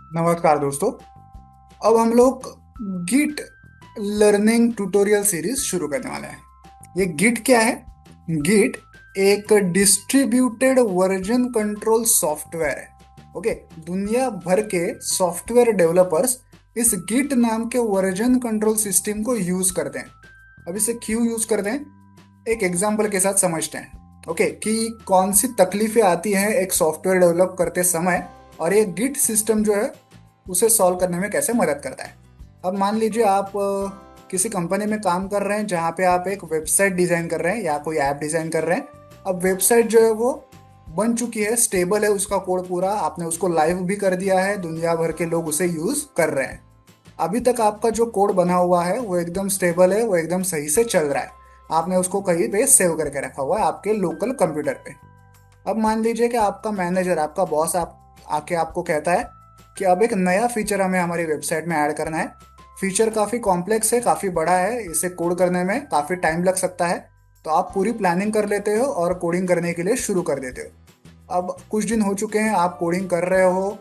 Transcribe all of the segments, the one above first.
नमस्कार दोस्तों। अब हम लोग गिट लर्निंग ट्यूटोरियल सीरीज शुरू करने वाले हैं। ये गिट क्या है? गिट एक डिस्ट्रीब्यूटेड वर्जन कंट्रोल सॉफ्टवेयर है। ओके। दुनिया भर के सॉफ्टवेयर डेवलपर्स इस गिट नाम के वर्जन कंट्रोल सिस्टम को यूज करते हैं। अब इसे क्यों यूज करते हैं, एक एग्जांपल के साथ समझते हैं। ओके, कि कौन सी तकलीफें आती हैं एक सॉफ्टवेयर डेवलप करते समय, और ये गिट सिस्टम जो है उसे सॉल्व करने में कैसे मदद करता है। अब मान लीजिए आप किसी कंपनी में काम कर रहे हैं जहाँ पे आप एक वेबसाइट डिजाइन कर रहे हैं या कोई ऐप डिजाइन कर रहे हैं। अब वेबसाइट जो है वो बन चुकी है, स्टेबल है, उसका कोड पूरा आपने उसको लाइव भी कर दिया है, दुनिया भर के लोग उसे यूज कर रहे हैं। अभी तक आपका जो कोड बना हुआ है वो एकदम स्टेबल है, वो एकदम सही से चल रहा है। आपने उसको कहीं पे सेव करके रखा हुआ है आपके लोकल कंप्यूटर पे। अब मान लीजिए कि आपका मैनेजर, आपका बॉस आप आके आपको कहता है कि अब एक नया फीचर हमें हमारी वेबसाइट में ऐड करना है। फीचर काफ़ी कॉम्प्लेक्स है, काफ़ी बड़ा है, इसे कोड करने में काफ़ी टाइम लग सकता है। तो आप पूरी प्लानिंग कर लेते हो और कोडिंग करने के लिए शुरू कर देते हो। अब कुछ दिन हो चुके हैं, आप कोडिंग कर रहे हो।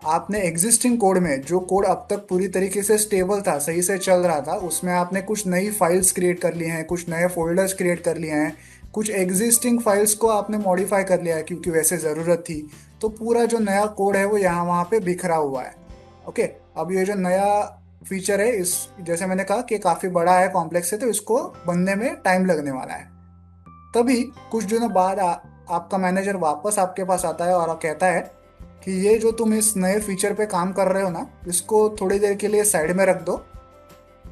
आपने एग्जिस्टिंग कोड में जो कोड अब तक पूरी तरीके से स्टेबल था, सही से चल रहा था, उसमें आपने कुछ नई फाइल्स क्रिएट कर ली हैं, कुछ नए फोल्डर्स क्रिएट कर लिए हैं, कुछ एग्जिस्टिंग फाइल्स को आपने मॉडिफाई कर लिया है क्योंकि वैसे ज़रूरत थी। तो पूरा जो नया कोड है वो यहाँ वहाँ पे बिखरा हुआ है। ओके। अब ये जो नया फीचर है, इस जैसे मैंने कहा कि काफ़ी बड़ा है, कॉम्प्लेक्स है, तो इसको बनने में टाइम लगने वाला है। तभी कुछ दिनों बाद आपका मैनेजर वापस आपके पास आता है और कहता है कि ये जो तुम इस नए फीचर पे काम कर रहे हो ना, इसको थोड़ी देर के लिए साइड में रख दो।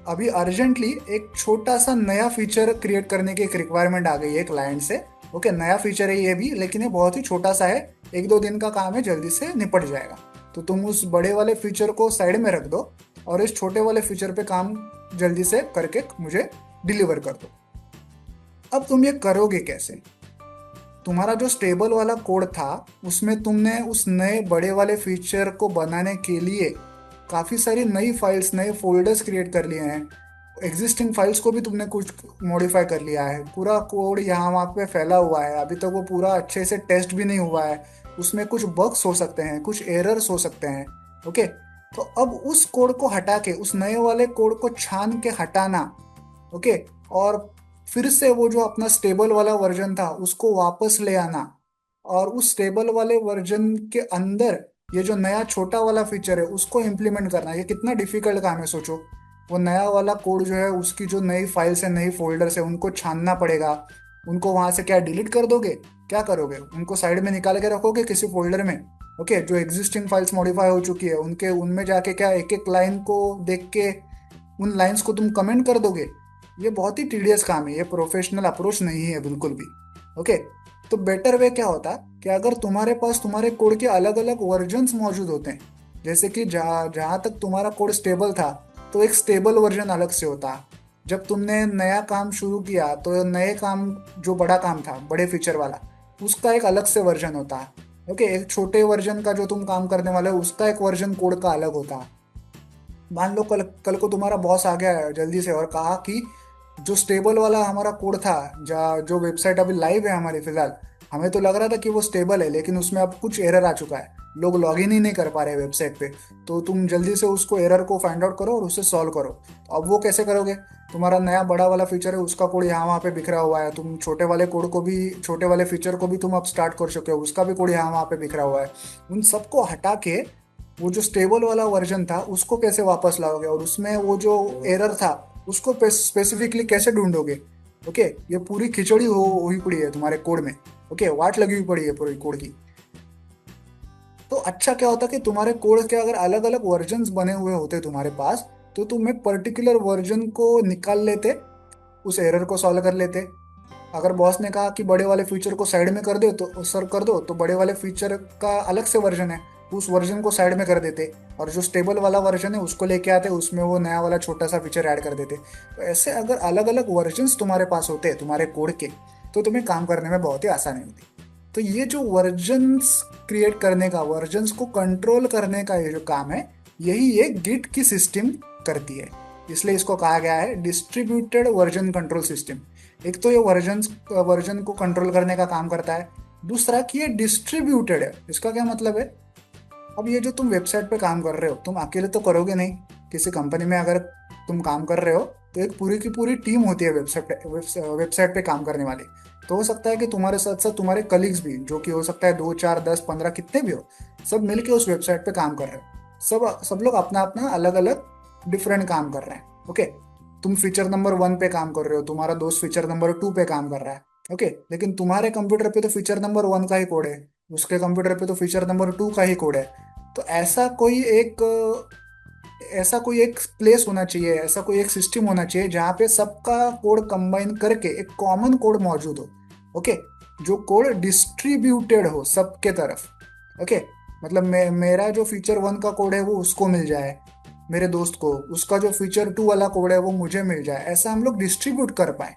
अभी अर्जेंटली एक छोटा सा नया फीचर क्रिएट करने की एक रिक्वायरमेंट आ गई है क्लाइंट से। ओके, नया फीचर है ये भी, लेकिन ये बहुत ही छोटा सा है, एक दो दिन का काम है, जल्दी से निपट जाएगा। तो तुम उस बड़े वाले फीचर को साइड में रख दो और इस छोटे वाले फीचर पे काम जल्दी से करके मुझे डिलीवर कर दो। अब तुम ये करोगे कैसे? तुम्हारा जो स्टेबल वाला कोड था उसमें तुमने उस नए बड़े वाले फीचर को बनाने के लिए काफ़ी सारी नई फाइल्स, नए फोल्डर्स क्रिएट कर लिए हैं। एग्जिस्टिंग फाइल्स को भी तुमने कुछ मॉडिफाई कर लिया है। पूरा कोड यहाँ वहाँ पे फैला हुआ है, अभी तक वो पूरा अच्छे से टेस्ट भी नहीं हुआ है। उसमें कुछ बग्स हो सकते हैं, कुछ एरर्स हो सकते हैं। ओके। तो अब उस कोड को हटा के, उस नए वाले कोड को छान के हटाना। ओके। और फिर से वो जो अपना स्टेबल वाला वर्जन था उसको वापस ले आना, और उस स्टेबल वाले वर्जन के अंदर ये जो नया छोटा वाला फीचर है उसको इम्प्लीमेंट करना, ये कितना डिफिकल्ट काम है सोचो। वो नया वाला कोड जो है, उसकी जो नई फाइल्स है, नई फोल्डर्स है, उनको छानना पड़ेगा। उनको वहां से क्या डिलीट कर दोगे? क्या करोगे? उनको साइड में निकाल के रखोगे किसी फोल्डर में? ओके। जो एग्जिस्टिंग फाइल्स मॉडिफाई हो चुकी है उनके उनमें जाके क्या एक एक लाइन को देख के उन लाइंस को तुम कमेंट कर दोगे? ये बहुत ही टीडियस काम है, ये प्रोफेशनल अप्रोच नहीं है बिल्कुल भी। ओके। तो बेटर वे क्या होता कि अगर तुम्हारे पास तुम्हारे कोड के अलग अलग वर्जन्स मौजूद होते हैं, जैसे कि जहाँ जहाँ तक तुम्हारा कोड स्टेबल था तो एक स्टेबल वर्जन अलग से होता। जब तुमने नया काम शुरू किया तो नए काम, जो बड़ा काम था, बड़े फीचर वाला, उसका एक अलग से वर्जन होता। ओके। एक छोटे वर्जन का जो तुम काम करने वाले हो उसका एक वर्जन कोड का अलग होता। मान लो कल कल को तुम्हारा बॉस आ गया जल्दी से और कहा कि जो स्टेबल वाला हमारा कोड था, जो वेबसाइट अभी लाइव है हमारी फिलहाल, हमें तो लग रहा था कि वो स्टेबल है, लेकिन उसमें अब कुछ एरर आ चुका है, लोग लॉग इन ही नहीं कर पा रहे वेबसाइट पे। तो तुम जल्दी से उसको एरर को फाइंड आउट करो और उसे सॉल्व करो। तो अब वो कैसे करोगे? तुम्हारा नया बड़ा वाला फीचर है, उसका कोड यहाँ वहाँ पे बिखरा हुआ है। तुम छोटे वाले कोड को भी, छोटे वाले फीचर को भी तुम अब स्टार्ट कर चुके हो, उसका भी कोड यहाँ वहाँ पे बिखरा हुआ है। उन सबको हटा के वो जो स्टेबल वाला वर्जन था उसको कैसे वापस लाओगे, और उसमें वो जो एरर था उसको स्पेसिफिकली कैसे ढूंढोगे? ओके। ये पूरी खिचड़ी हुई पड़ी है तुम्हारे कोड में। ओके, वाट लगी हुई पड़ी है पूरी कोड की। तो अच्छा क्या होता कि तुम्हारे कोड के अगर अलग अलग वर्जन्स बने हुए होते तुम्हारे पास, तो तुम एक पर्टिकुलर वर्जन को निकाल लेते, उस एरर को सॉल्व कर लेते। अगर बॉस ने कहा कि बड़े वाले फीचर को साइड में कर दो, तो सर कर दो, तो बड़े वाले फीचर का अलग से वर्जन है, उस वर्जन को साइड में कर देते, और जो स्टेबल वाला वर्जन है उसको लेके आते, उसमें वो नया वाला छोटा सा फीचर ऐड कर देते। तो ऐसे अगर अलग अलग वर्जन्स तुम्हारे पास होते तुम्हारे कोड के, तो तुम्हें काम करने में बहुत ही आसानी होती। तो ये जो वर्जन्स क्रिएट करने का, वर्जन्स को कंट्रोल करने का ये जो काम है, यही ये गिट की सिस्टम करती है। इसलिए इसको कहा गया है डिस्ट्रीब्यूटेड वर्जन कंट्रोल सिस्टम। एक तो ये वर्जन को कंट्रोल करने का काम करता है, दूसरा कि ये डिस्ट्रीब्यूटेड है। इसका क्या मतलब है? अब ये जो तुम वेबसाइट पे काम कर रहे हो, तुम अकेले तो करोगे नहीं। किसी कंपनी में अगर तुम काम कर रहे हो तो एक पूरी की पूरी टीम होती है वेबसाइट पे काम करने वाली। तो हो सकता है कि तुम्हारे साथ साथ तुम्हारे कलीग्स भी, जो कि हो सकता है 2 4 10 15 कितने भी हो, सब मिलके उस वेबसाइट पे काम कर रहे हो। सब सब लोग अपना अपना अलग अलग डिफरेंट काम कर रहे हैं। ओके, तुम फीचर नंबर 1 पे काम कर रहे हो, तुम्हारा दोस्त फीचर नंबर 2 पे काम कर रहा है। ओके, लेकिन तुम्हारे कंप्यूटर पे तो फीचर नंबर 1 का ही कोड है, उसके कंप्यूटर पे तो फीचर नंबर 2 का ही कोड है। तो ऐसा कोई एक प्लेस होना चाहिए, ऐसा कोई एक सिस्टम होना चाहिए जहाँ पे सबका कोड कंबाइन करके एक कॉमन कोड मौजूद हो। ओके, जो कोड डिस्ट्रीब्यूटेड हो सबके तरफ। ओके, मतलब मेरा जो फीचर 1 का कोड है वो उसको मिल जाए, मेरे दोस्त को उसका जो फीचर 2 वाला कोड है वो मुझे मिल जाए, ऐसा हम लोग डिस्ट्रीब्यूट कर पाए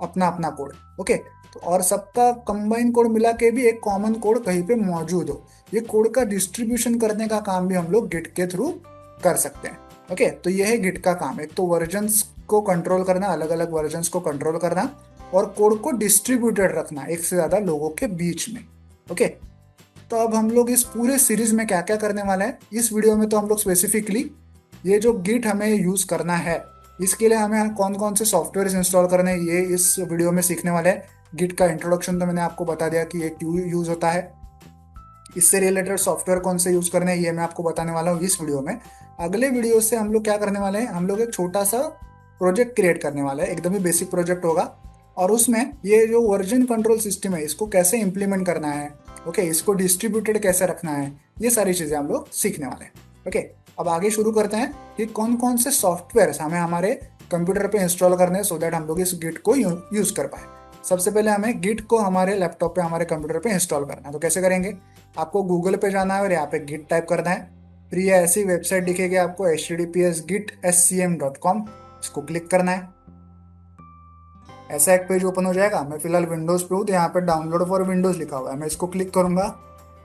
अपना अपना कोड। ओके, तो और सबका कंबाइन कोड मिला के भी एक कॉमन कोड कहीं पे मौजूद हो, ये कोड का डिस्ट्रीब्यूशन करने का काम भी हम लोग गिट के थ्रू कर सकते हैं। ओके, तो ये है गिट का काम, एक तो वर्जन्स को कंट्रोल करना, अलग अलग वर्जन्स को कंट्रोल करना, और कोड को डिस्ट्रीब्यूटेड रखना एक से ज्यादा लोगों के बीच में। ओके, तो अब हम लोग इस पूरे सीरीज में क्या क्या करने वाले हैं, इस वीडियो में तो हम लोग स्पेसिफिकली ये जो गिट हमें यूज करना है, इसके लिए हमें कौन कौन से सॉफ्टवेयर इंस्टॉल करने हैं, ये इस वीडियो में सीखने वाले हैं। गिट का इंट्रोडक्शन तो मैंने आपको बता दिया कि ये क्यों यूज होता है, इससे रिलेटेड सॉफ्टवेयर कौन से यूज करने हैं ये मैं आपको बताने वाला हूँ इस वीडियो में। अगले वीडियो से हम लोग क्या करने वाले हैं, हम लोग एक छोटा सा प्रोजेक्ट क्रिएट करने वाले हैं, एकदम ही बेसिक प्रोजेक्ट होगा। और उसमें ये जो वर्जन कंट्रोल सिस्टम है इसको कैसे इंप्लीमेंट करना है, ओके, इसको डिस्ट्रीब्यूटेड कैसे रखना है, ये सारी चीजें हम लोग सीखने वाले हैं। ओके, अब आगे शुरू करते हैं कि कौन कौन से सॉफ्टवेयर हमें हमारे कंप्यूटर पे इंस्टॉल करने हैं सो दैट हम लोग इस गिट को यूज कर पाए। सबसे पहले हमें गिट को हमारे लैपटॉप पे, हमारे कंप्यूटर पे इंस्टॉल करना है। तो कैसे करेंगे, आपको गूगल पे जाना है और यहाँ पे गिट टाइप करना है। फिर ये ऐसी वेबसाइट दिखेगी आपको, https://git.scm.com, इसको क्लिक करना है। ऐसा एक पेज ओपन हो जाएगा। मैं फिलहाल विंडोज पे हूँ तो यहाँ पे डाउनलोड फॉर विंडोज लिखा हुआ है, मैं इसको क्लिक करूंगा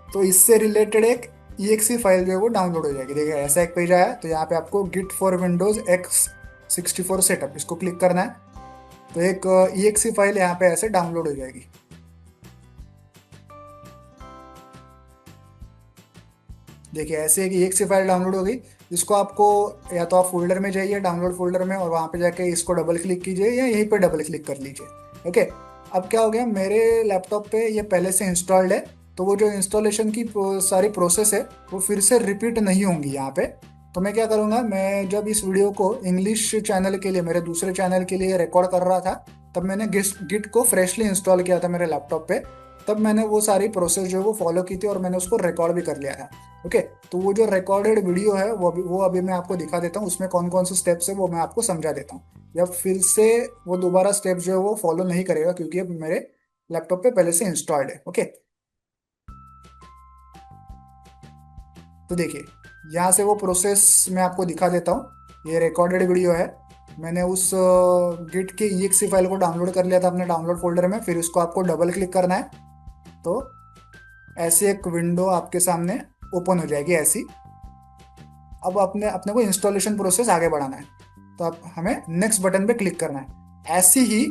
तो इससे रिलेटेड एक exe फाइल जो है वो डाउनलोड हो जाएगी। देखिए ऐसा एक पेज आया, तो यहाँ पे आपको git for Windows x64 setup, इसको क्लिक करना है। तो एक exe फाइल यहाँ पे ऐसे डाउनलोड हो जाएगी। देखिए ऐसे एक exe फाइल डाउनलोड हो गई। इसको आपको या तो आप फोल्डर में जाइए, डाउनलोड फोल्डर में, और वहां पे जाके इसको डबल क्लिक कीजिए या यहीं पे डबल क्लिक कर लीजिए। ओके, अब क्या हो गया, मेरे लैपटॉप पे ये पहले से इंस्टॉल्ड है, तो वो जो इंस्टॉलेशन की सारी प्रोसेस है वो फिर से रिपीट नहीं होंगी यहाँ पे। तो मैं क्या करूँगा, मैं जब इस वीडियो को इंग्लिश चैनल के लिए, मेरे दूसरे चैनल के लिए रिकॉर्ड कर रहा था, तब मैंने गिट को फ्रेशली इंस्टॉल किया था मेरे लैपटॉप पे। तब मैंने वो सारी प्रोसेस जो है वो फॉलो की थी और मैंने उसको रिकॉर्ड भी कर लिया था। ओके, तो वो जो रिकॉर्डेड वीडियो है वो अभी मैं आपको दिखा देता हूँ, उसमें कौन कौन से स्टेप्स है वो मैं आपको समझा देता हूँ। या फिर से वो दोबारा स्टेप्स जो है वो फॉलो नहीं करेगा क्योंकि अब मेरे लैपटॉप पे पहले से इंस्टॉल्ड है। ओके, तो देखिए यहाँ से वो प्रोसेस मैं आपको दिखा देता हूँ। ये रिकॉर्डेड वीडियो है, मैंने उस गिट के exe फाइल को डाउनलोड कर लिया था अपने डाउनलोड फोल्डर में। फिर इसको आपको डबल क्लिक करना है, तो ऐसी एक विंडो आपके सामने ओपन हो जाएगी ऐसी। अब अपने अपने को इंस्टॉलेशन प्रोसेस आगे बढ़ाना है, तो आप हमें नेक्स्ट बटन पे क्लिक करना है। ऐसी ही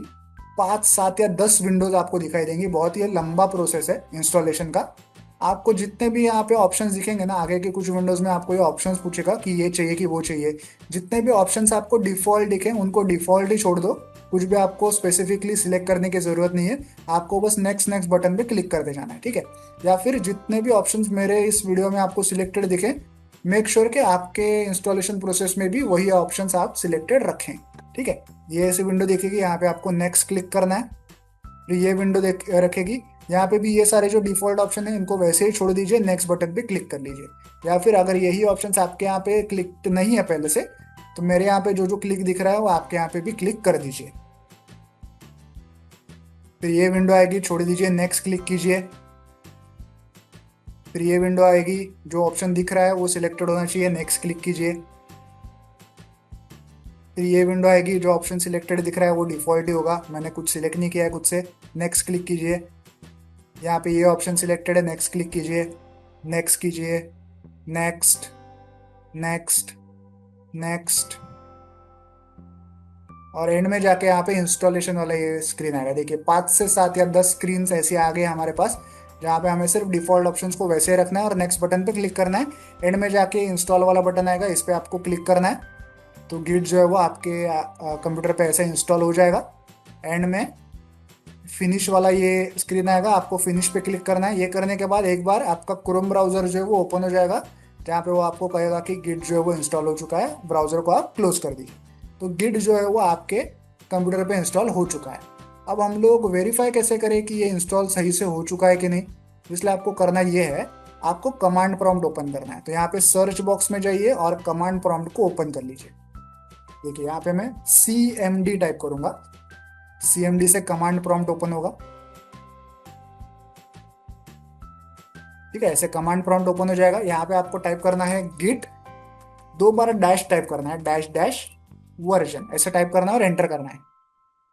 5 7 या 10 विंडोज आपको दिखाई देंगी, बहुत ही लंबा प्रोसेस है इंस्टॉलेशन का। आपको जितने भी यहाँ पे ऑप्शंस दिखेंगे ना, आगे के कुछ विंडोज में आपको ये ऑप्शंस पूछेगा कि ये चाहिए कि वो चाहिए। जितने भी ऑप्शंस आपको डिफॉल्ट दिखे उनको डिफॉल्ट ही छोड़ दो, कुछ भी आपको स्पेसिफिकली सिलेक्ट करने की जरूरत नहीं है। आपको बस नेक्स्ट नेक्स्ट बटन पे क्लिक करते जाना है, ठीक है। या फिर जितने भी ऑप्शंस मेरे इस वीडियो में आपको सिलेक्टेड दिखे, मेक श्योर कि आपके इंस्टॉलेशन प्रोसेस में भी वही ऑप्शंस आप सिलेक्टेड रखें, ठीक है। ये ऐसी विंडो देखेगी, यहाँ पे आपको नेक्स्ट क्लिक करना है। फिर ये विंडो देख रखेगी, यहाँ पे भी ये सारे जो डिफॉल्ट ऑप्शन है इनको वैसे ही छोड़ दीजिए, नेक्स्ट बटन पे क्लिक कर लीजिए। या फिर अगर यही ऑप्शंस आपके यहाँ पे क्लिक नहीं है पहले से, तो मेरे यहाँ पे जो जो क्लिक दिख रहा है वो आपके यहाँ पे भी क्लिक कर दीजिए। फिर ये विंडो आएगी, छोड़ दीजिए, नेक्स्ट क्लिक कीजिए। फिर ये विंडो आएगी, जो ऑप्शन दिख रहा है वो सिलेक्टेड होना चाहिए, नेक्स्ट क्लिक कीजिए। फिर ये विंडो आएगी, जो ऑप्शन सिलेक्टेड दिख रहा है वो डिफॉल्ट ही होगा, मैंने कुछ सिलेक्ट नहीं किया है खुद से, नेक्स्ट क्लिक कीजिए। यहाँ पे ये ऑप्शन सिलेक्टेड है, नेक्स्ट क्लिक कीजिए, नेक्स्ट कीजिए, नेक्स्ट, नेक्स्ट, नेक्स्ट, और एंड में जाके यहाँ पे इंस्टॉलेशन वाला ये स्क्रीन आएगा। देखिए 5 से 7 या 10 स्क्रीन ऐसी आ गई हमारे पास। जहाँ पे हमें सिर्फ डिफॉल्ट ऑप्शंस को वैसे ही रखना है और नेक्स्ट बटन पे क्लिक करना है। एंड में जाके इंस्टॉल वाला बटन आएगा, इस पे आपको क्लिक करना है। तो गिट जो है वो आपके कंप्यूटर पे ऐसे इंस्टॉल हो जाएगा। एंड में फिनिश वाला ये स्क्रीन आएगा, आपको फिनिश पे क्लिक करना है। ये करने के बाद एक बार आपका क्रोम ब्राउजर जो है वो ओपन हो जाएगा, जहाँ पे वो आपको कहेगा कि गिट जो है वो इंस्टॉल हो चुका है, ब्राउजर को आप क्लोज कर दीजिए। तो गिट जो है वो आपके कंप्यूटर पे इंस्टॉल हो चुका है। अब हम लोग वेरीफाई कैसे करें कि ये इंस्टॉल सही से हो चुका है कि नहीं, इसलिए आपको करना ये है, आपको कमांड प्रॉम्प्ट ओपन करना है। तो यहाँ पे सर्च बॉक्स में जाइए और कमांड प्रॉम्प्ट को ओपन कर लीजिए। देखिए यहाँ पे मैं CMD टाइप करूंगा, CMD से कमांड प्रॉम्प्ट ओपन होगा। ठीक है, ऐसे कमांड प्रॉम्प्ट ओपन हो जाएगा। यहाँ पे आपको टाइप करना है गिट, 2 बार डैश टाइप करना है, डैश डैश वर्जन ऐसे टाइप करना है और एंटर करना है।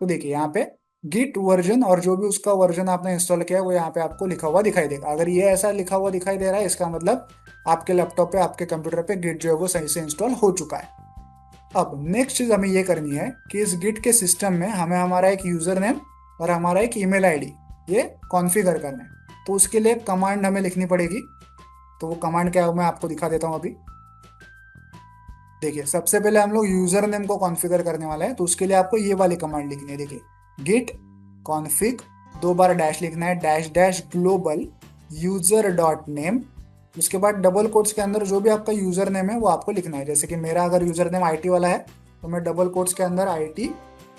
तो देखिए यहाँ पे गिट वर्जन और जो भी उसका वर्जन आपने इंस्टॉल किया है वो यहाँ पे आपको लिखा हुआ दिखाई देगा। अगर ये ऐसा लिखा हुआ दिखाई दे रहा है, इसका मतलब आपके लैपटॉप पे, आपके कंप्यूटर पे गिट जो है वो सही से इंस्टॉल हो चुका है। अब नेक्स्ट चीज हमें ये करनी है कि इस गिट के सिस्टम में हमें हमारा एक यूजर नेम और हमारा एक ईमेल आईडी ये कॉन्फ़िगर करना है। तो उसके लिए कमांड हमें लिखनी पड़ेगी। तो वो कमांड क्या है वो मैं आपको दिखा देता हूँ अभी। देखिए सबसे पहले हम लोग यूजर नेम को कॉन्फ़िगर करने वाले हैं, तो उसके लिए आपको ये वाली कमांड लिखनी है। देखिए गिट कॉन्फ़िग, 2 बार डैश लिखना है, dash dash global user dot name. उसके बाद डबल कोट्स के अंदर जो भी आपका यूजर नेम है वो आपको लिखना है। जैसे कि मेरा अगर यूजर नेम IT वाला है तो मैं डबल कोट्स के अंदर IT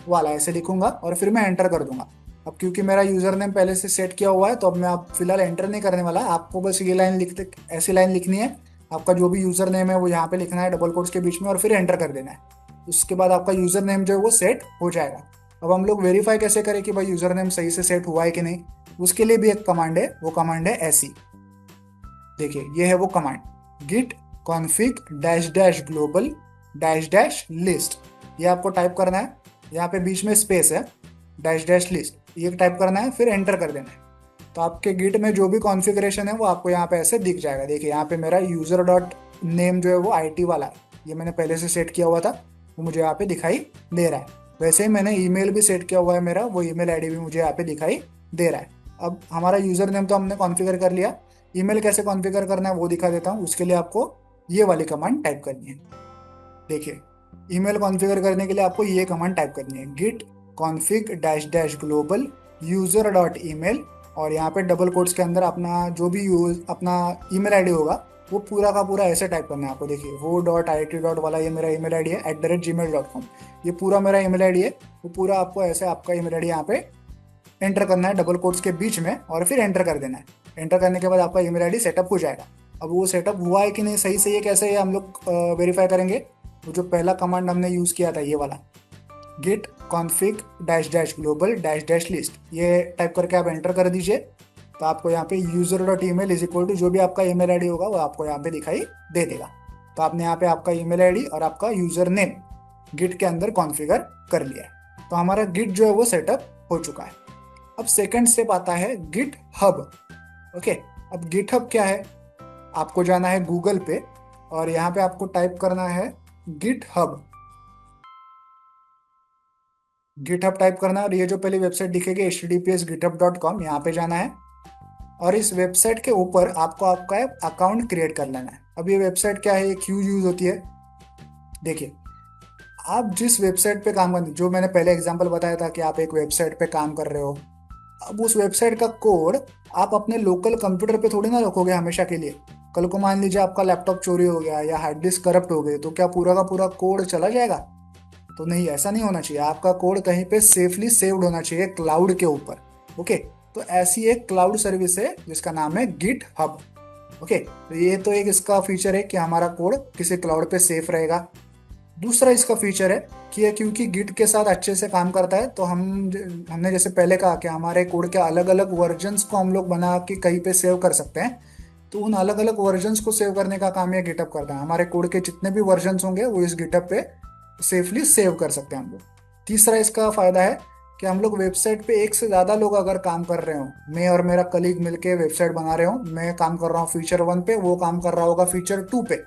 वाला ऐसे लिखूंगा और फिर मैं एंटर कर दूंगा। अब क्योंकि मेरा यूजर नेम पहले से सेट किया हुआ है तो अब मैं आप फिलहाल एंटर नहीं करने वाला। आपको बस ये लाइन लिखते, ऐसी लाइन लिखनी है, आपका जो भी यूजर नेम है वो यहाँ पे लिखना है डबल कोट्स के बीच में और फिर एंटर कर देना है। उसके बाद आपका यूजर नेम जो है वो सेट हो जाएगा। अब हम लोग वेरीफाई कैसे करें कि भाई यूजर नेम सही से सेट हुआ है कि नहीं, उसके लिए भी एक कमांड है, वो कमांड है ऐसी। देखिए ये है वो command, git config dash dash global dash dash list. ये आपको टाइप करना है, यहाँ पे बीच में स्पेस है, डैश डैश लिस्ट ये टाइप करना है, फिर एंटर कर देना है। तो आपके गिट में जो भी कॉन्फ़िगरेशन है वो आपको यहाँ पे ऐसे दिख जाएगा। देखिए यहाँ पे मेरा यूजर डॉट नेम जो है वो IT वाला है, ये मैंने पहले से सेट किया हुआ था, वो मुझे यहाँ पे दिखाई दे रहा है। वैसे ही मैंने ईमेल भी सेट किया हुआ है मेरा, वो ईमेल आईडी भी मुझे यहाँ पे दिखाई दे रहा है। अब हमारा यूजर नेम तो हमने कॉन्फ़िगर कर लिया, ईमेल कैसे कॉन्फ़िगर करना है वो दिखा देता हूँ। उसके लिए आपको ये वाली कमांड टाइप करनी है। देखिए ईमेल कॉन्फ़िगर करने के लिए आपको ये कमांड टाइप करनी है, git config dash dash global user dot email, और यहाँ पे डबल कोट्स के अंदर अपना जो भी यूज अपना ईमेल आईडी होगा वो पूरा का पूरा ऐसे टाइप करना है आपको। देखिए वो .IT डॉट वाला ये मेरा ईमेल आईडी है, @gmail.com, ये पूरा मेरा ईमेल आईडी है। वो पूरा आपको ऐसे आपका ईमेल आईडी यहाँ पे एंटर करना है डबल कोट्स के बीच में और फिर एंटर कर देना है। एंटर करने के बाद आपका ईमेल आईडी सेटअप हो जाएगा। अब वो सेटअप हुआ है कि नहीं सही से, ये कैसे हम लोग वेरीफाई करेंगे। वो जो पहला कमांड हमने यूज़ किया था ये वाला, git config dash dash global dash dash list, ये टाइप करके आप एंटर कर दीजिए। तो आपको यहाँ पे user dot email is equal to जो भी आपका ईमेल आईडी होगा वो आपको यहाँ पे दिखाई दे देगा। तो आपने यहाँ पे आपका ईमेल आईडी और आपका यूजर नेम गिट के अंदर कॉन्फ़िगर कर लिया है। तो हमारा गिट जो है वो सेटअप हो चुका है। अब सेकंड स्टेप आता है गिट हब। ओके, अब गिट हब क्या है, आपको जाना है गूगल पे और यहाँ पे आपको टाइप करना है GitHub. GitHub type करना है और ये जो पहली वेबसाइट दिखेगी https://github.com, यहाँ पे जाना है और इस वेबसाइट के ऊपर आपको आपका अकाउंट क्रिएट कर लेना है। अब ये वेबसाइट क्या है, ये क्यों यूज होती है, देखिए आप जिस वेबसाइट पे काम करते, जो मैंने पहले एग्जांपल बताया था कि आप एक वेबसाइट पे काम कर रहे हो, अब उस वेबसाइट का कोड आप अपने लोकल कंप्यूटर पे थोड़ी ना रखोगे हमेशा के लिए। कल को मान लीजिए आपका लैपटॉप चोरी हो गया या हार्ड डिस्क करप्ट हो गई, तो क्या पूरा का पूरा कोड चला जाएगा। तो नहीं, ऐसा नहीं होना चाहिए। आपका कोड कहीं पे सेफली सेव्ड होना चाहिए क्लाउड के ऊपर। ओके, तो ऐसी एक क्लाउड सर्विस है जिसका नाम है गिट हब। ओके, तो ये तो एक इसका फीचर है कि हमारा कोड किसी क्लाउड पे सेफ रहेगा। दूसरा इसका फीचर है कि ये क्योंकि गिट के साथ अच्छे से काम करता है, तो हमने जैसे पहले कहा कि हमारे कोड के अलग अलग वर्जन्स को हम लोग बना के कहीं पे सेव कर सकते हैं। तो उन अलग अलग वर्जन्स को सेव करने का काम ये गिटअप करता है। हमारे कोड के जितने भी वर्जन्स होंगे वो इस गिटअप पे सेफली सेव कर सकते हैं हम लोग। तीसरा इसका फायदा है कि हम लोग वेबसाइट पे एक से ज़्यादा लोग अगर काम कर रहे हो, मैं और मेरा कलीग मिलके वेबसाइट बना रहे हो, मैं काम कर रहा हूँ फीचर 1 पे, वो काम कर रहा होगा फीचर 2 पे।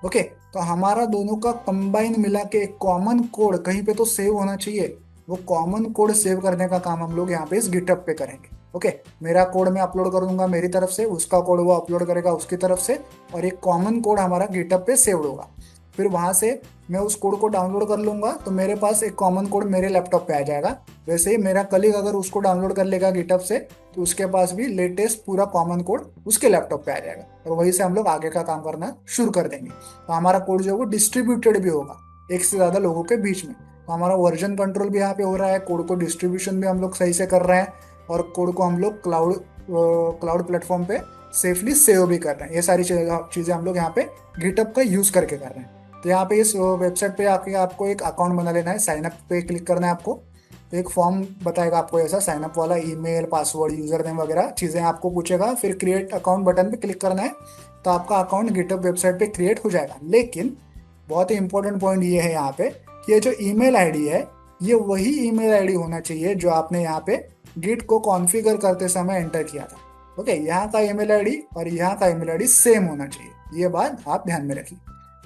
ओके, तो हमारा दोनों का कंबाइन मिला के एक कॉमन कोड कहीं पे तो सेव होना चाहिए। वो कॉमन कोड सेव करने का काम हम लोग यहाँ पे इस गिटअप पे करेंगे। ओके, मेरा कोड मैं अपलोड कर दूंगा मेरी तरफ से, उसका कोड वो अपलोड करेगा उसकी तरफ से, और एक कॉमन कोड हमारा गिटहब पे सेव्ड होगा। फिर वहां से मैं उस कोड को डाउनलोड कर लूंगा तो मेरे पास एक कॉमन कोड मेरे लैपटॉप पे आ जाएगा। वैसे ही मेरा कलीग अगर उसको डाउनलोड कर लेगा गिटहब से तो उसके पास भी लेटेस्ट पूरा कॉमन कोड उसके लैपटॉप पे आ जाएगा, और वहीं से हम लोग आगे का काम करना शुरू कर देंगे। तो हमारा कोड जो है वो डिस्ट्रीब्यूटेड भी होगा एक से ज्यादा लोगों के बीच में। तो हमारा वर्जन कंट्रोल भी यहाँ पे हो रहा है, कोड को डिस्ट्रीब्यूशन भी हम लोग सही से कर रहे हैं, और कोड को हम लोग क्लाउड क्लाउड प्लेटफॉर्म पे सेफली सेव भी कर रहे हैं। ये सारी चीजें हम लोग यहाँ पे गिटहब का यूज करके कर रहे हैं। तो यहाँ पे इस वेबसाइट पे आके आपको एक अकाउंट बना लेना है, साइन अप पे क्लिक करना है आपको। तो एक फॉर्म बताएगा आपको ऐसा साइन अप वाला, ईमेल पासवर्ड यूजर नेम वगैरह चीजें आपको पूछेगा, फिर क्रिएट अकाउंट बटन पे क्लिक करना है। तो आपका अकाउंट गिटहब वेबसाइट पे क्रिएट हो जाएगा। लेकिन बहुत ही इंपॉर्टेंट पॉइंट ये है यहाँ पे कि ये जो ईमेल आईडी है ये वही ईमेल आईडी होना चाहिए जो आपने यहाँ पे गिट को कॉन्फ़िगर करते समय एंटर किया था। ओके, यहाँ का ईमेल आईडी और यहाँ का ईमेल आईडी सेम होना चाहिए, ये बात आप ध्यान में रखिए।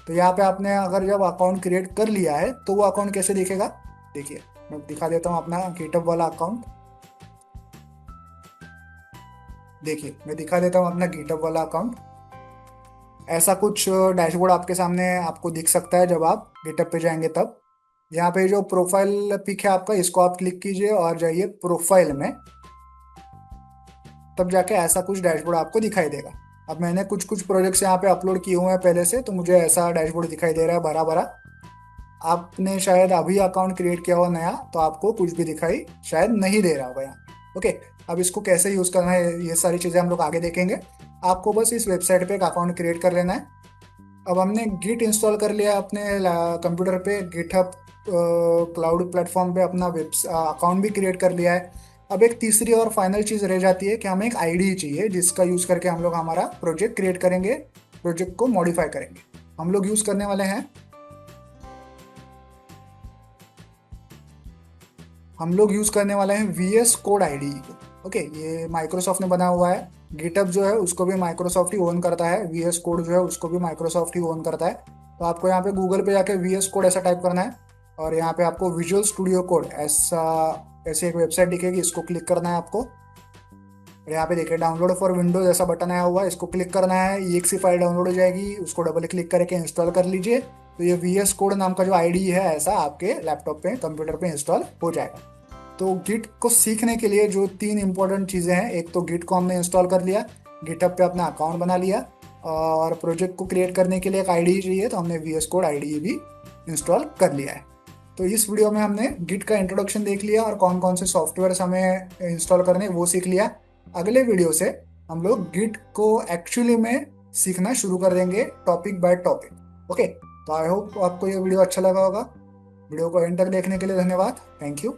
तो यहाँ पे आपने अगर जब अकाउंट क्रिएट कर लिया है तो वो अकाउंट कैसे दिखेगा, देखिए मैं दिखा देता हूँ अपना गिटहब वाला अकाउंट। देखिए मैं दिखा देता हूँ अपना गिटहब वाला अकाउंट। ऐसा कुछ डैशबोर्ड आपके सामने आपको दिख सकता है जब आप गिटहब पे जाएंगे तब। यहाँ पे जो प्रोफाइल पिक है आपका, इसको आप क्लिक कीजिए और जाइए प्रोफाइल में, तब जाके ऐसा कुछ डैशबोर्ड आपको दिखाई देगा। अब मैंने कुछ कुछ प्रोजेक्ट्स यहाँ पे अपलोड किए हुए हैं पहले से, तो मुझे ऐसा डैशबोर्ड दिखाई दे रहा है भरा भरा। आपने शायद अभी अकाउंट क्रिएट किया हुआ नया, तो आपको कुछ भी दिखाई शायद नहीं दे रहा होगा यहाँ। ओके, अब इसको कैसे यूज करना है ये सारी चीजें हम लोग आगे देखेंगे। आपको बस इस वेबसाइट पे एक अकाउंट क्रिएट कर लेना है। अब हमने गिट इंस्टॉल कर लिया अपने कंप्यूटर पे, गिटहब क्लाउड प्लेटफॉर्म पे अपना वेब अकाउंट भी क्रिएट कर लिया है। अब एक तीसरी और फाइनल चीज रह जाती है कि हमें एक आईडी चाहिए जिसका यूज करके हम लोग हमारा प्रोजेक्ट क्रिएट करेंगे, प्रोजेक्ट को मॉडिफाई करेंगे। हम लोग यूज करने वाले हैं हम लोग यूज करने वाले हैं VS कोड आईडी को। ओके, ये माइक्रोसॉफ्ट ने बना हुआ है। गिटहब जो है उसको भी माइक्रोसॉफ्ट ही ओन करता है, VS कोड जो है उसको भी माइक्रोसॉफ्ट ही ओन करता है। तो आपको यहाँ पे गूगल पे जाके VS कोड ऐसा टाइप करना है, और यहाँ पे आपको विजुअल स्टूडियो कोड ऐसा ऐसी एक वेबसाइट दिखेगी, इसको क्लिक करना है आपको। और यहाँ पे देखिए डाउनलोड फॉर विंडोज ऐसा बटन आया हुआ है, इसको क्लिक करना है, EXE फाइल डाउनलोड हो जाएगी, उसको डबल क्लिक करके इंस्टॉल कर लीजिए। तो ये VS कोड नाम का जो आईडी है ऐसा आपके लैपटॉप पे कंप्यूटर पे इंस्टॉल हो जाएगा। तो गिट को सीखने के लिए जो तीन इंपॉर्टेंट चीज़ें हैं, एक तो गिट को हमने इंस्टॉल कर लिया, गिटहब पे अपना अकाउंट बना लिया, और प्रोजेक्ट को क्रिएट करने के लिए एक आईडी चाहिए तो हमने VS कोड आईडी भी इंस्टॉल कर लिया है। तो इस वीडियो में हमने गिट का इंट्रोडक्शन देख लिया और कौन कौन से सॉफ्टवेयर हमें इंस्टॉल करने वो सीख लिया। अगले वीडियो से हम लोग गिट को एक्चुअली में सीखना शुरू कर देंगे, टॉपिक बाय टॉपिक। ओके, तो आई होप आपको ये वीडियो अच्छा लगा होगा। वीडियो को एंड तक देखने के लिए धन्यवाद। Thank you.